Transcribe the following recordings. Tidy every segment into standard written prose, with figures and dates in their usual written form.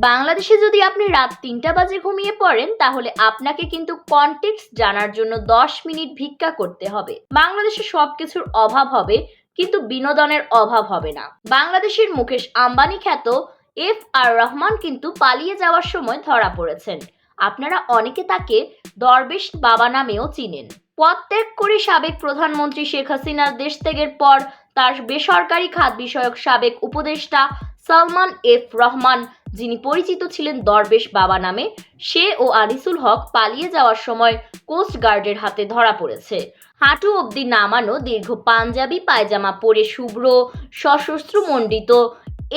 বাংলাদেশে যদি আপনি রাত ৩টা বাজে ঘুমিয়ে পড়েন তাহলে আপনাকে কিন্তু কনটেক্সট জানার জন্য ১০ মিনিট ভিক্ষা করতে হবে। বাংলাদেশে সবকিছুর অভাব হবে কিন্তু বিনোদনের অভাব হবে না। বাংলাদেশের মুকেশ আম্বানি খ্যাত আর রহমান কিন্তু পালিয়ে যাওয়ার সময় ধরা পড়েছেন। আপনারা অনেকে তাকে দরবেশ বাবা নামেও চিনেন। পদত্যাগ করে সাবেক প্রধানমন্ত্রী শেখ হাসিনার দেশ ত্যাগের পর তার বেসরকারি খাত বিষয়ক সাবেক উপদেষ্টা সালমান রহমান, যিনি পরিচিত ছিলেন দরবেশ বাবা নামে, সে ও আনিসুল হক পালিয়ে যাওয়ার সময় কোস্ট গার্ডের হাতে ধরা পড়েছে। হাঁটু অবধি নামানো দীর্ঘ পাঞ্জাবি পায়জামা পরে শুভ্র সশস্ত্রমণ্ডিত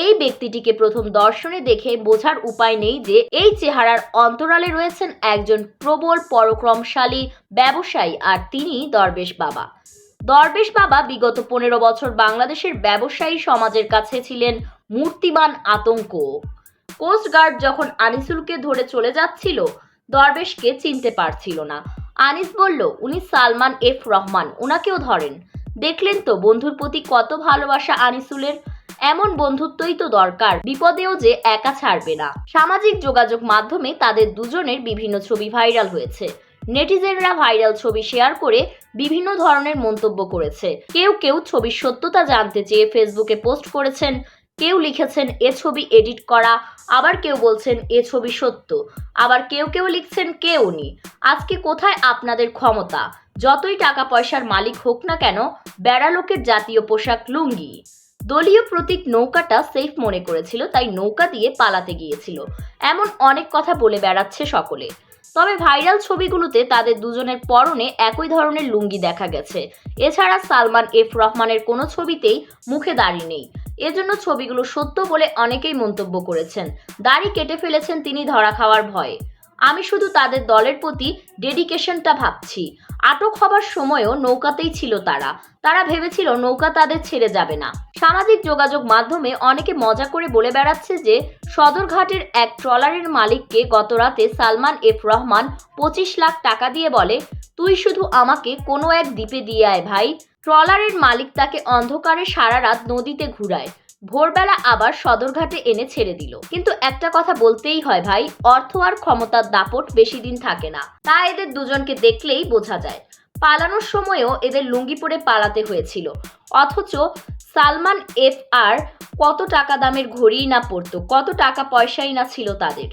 এই ব্যক্তিটিকে প্রথম দর্শনে দেখে বোঝার উপায় নেই যে এই চেহারার অন্তরালে রয়েছেন একজন প্রবল পরাক্রমশালী ব্যবসায়ী, আর তিনি দরবেশ বাবা। দরবেশ বাবা বিগত ১৫ বছর বাংলাদেশের ব্যবসায়ী সমাজের কাছে ছিলেন মূর্তিমান আতঙ্ক। কোস্ট গার্ড যখন আনিসুলকে ধরে চলে যাচ্ছিল, দরবেশকে চিনতে পারছিল না। আনিস বলল, উনি সালমান রহমান, ওনাকেও ধরেন। দেখলেন তো বন্ধুর প্রতি কত ভালোবাসা আনিসুলের। এমন বন্ধুত্বই তো দরকার, বিপদেও যে একা ছাড়বে না। সামাজিক যোগাযোগ মাধ্যমে তাদের দুজনের বিভিন্ন ছবি ভাইরাল হয়েছে। নেটিজেনরা ভাইরাল ছবি শেয়ার করে বিভিন্ন ধরনের মন্তব্য করেছে। কেউ কেউ ছবির সত্যতা জানতে চেয়ে ফেসবুকে পোস্ট করেছেন, কেউ লিখেছেন এ ছবি এডিট করা, আবার কেউ বলছেন এ ছবি সত্য, আবার কেউ কেউ লিখছেন কে উনি। আজকে কোথায় আপনাদের ক্ষমতা? যতই টাকা পয়সার মালিক হোক না কেন, বেড়ালোকের জাতীয় পোশাক লুঙ্গি। দলীয় প্রতীক নৌকাটা সেফ মনে করেছিল, তাই নৌকা দিয়ে পালাতে গিয়েছিল। এমন অনেক কথা বলে বেড়াচ্ছে সকলে। তবে ভাইরাল ছবিগুলোতে তাদের দুজনের পরনে একই ধরনের লুঙ্গি দেখা গেছে। এছাড়া সালমান রহমানের কোনো ছবিতেই মুখে দাড়ি নেই। এজন্য ছবিগুলো সত্য বলে অনেকেই মন্তব্য করেছেন। দাড়ি কেটে ফেলেছেন তিনি ধরা খাওয়ার ভয়ে। আমি শুধু তাদের দলের প্রতি ডেডিকেশনটা ভাবছি। আটক হবার সময়ও নৌকাতেই ছিল তারা। তারা ভেবেছিল নৌকা তাদের ছেড়ে যাবে না। সামাজিক যোগাযোগ মাধ্যমে অনেকে মজা করে বলে বেড়াচ্ছে যে সদরঘাটের এক ট্রলারের মালিককে গত রাতে সালমান রহমান ২৫ লাখ টাকা দিয়ে বলে, তুই শুধু আমাকে কোনো এক দ্বীপে দিয়ে আয় ভাই। ট্রলারের মালিক তাকে অন্ধকারে সারা রাত নদীতে ঘুরায়, ভোরবেলা আবার সদরঘাটে এনে ছেড়ে দিল। কিন্তু একটা কথা বলতেই হয় ভাই, অর্থ আর ক্ষমতার দাপট বেশি দিন থাকে না। তা এদের দুজনকে দেখলেই বোঝা যায়। পালানোর সময়ও এদের লুঙ্গি পরে পালাতে হয়েছিল। অথচ সালমান কত টাকা দামের ঘড়িই না পরতো, কত টাকা পয়সাই না ছিল তাদের।